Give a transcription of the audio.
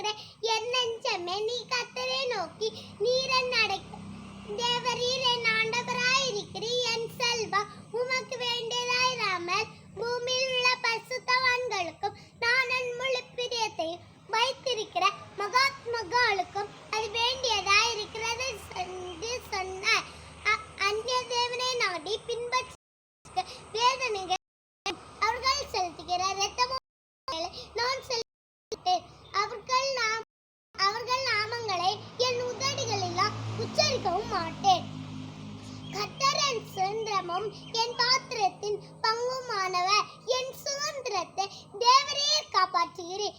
இருக்கிற என் நெஞ்சமே நீ கர்த்தரை நோக்கி நீரன் அடைக்க தேவரீர் என் ஆண்டவராயிருக்கிறீர் என் செல்வா உமக்கு வேண்டியதாயிராமல் பூமியில் உள்ள பரிசுத்தவான்களுக்கும் நான் என் முழு பிரியத்தையும் வைத்திருக்கிற மகாத்மகாலுக்கும் அது வேண்டியதாயிருக்கிறது என்று சொன்னார். அந்நிய தேவனை நாடி பின்பற்ற வேதனைகள் அவர்கள் செலுத்துகிற இரத்தமும் நான் செலுத்தேன். அவர்கள் நாமங்களை என் உதடுகளெல்லாம் உச்சரிக்கவும் மாட்டேன். கர்த்தர் என் சுதந்திரமும் என் பாத்திரத்தின் பங்குமானவர். என் சுதந்திரத்தை தேவரீர் காப்பாற்றுகிறீர்.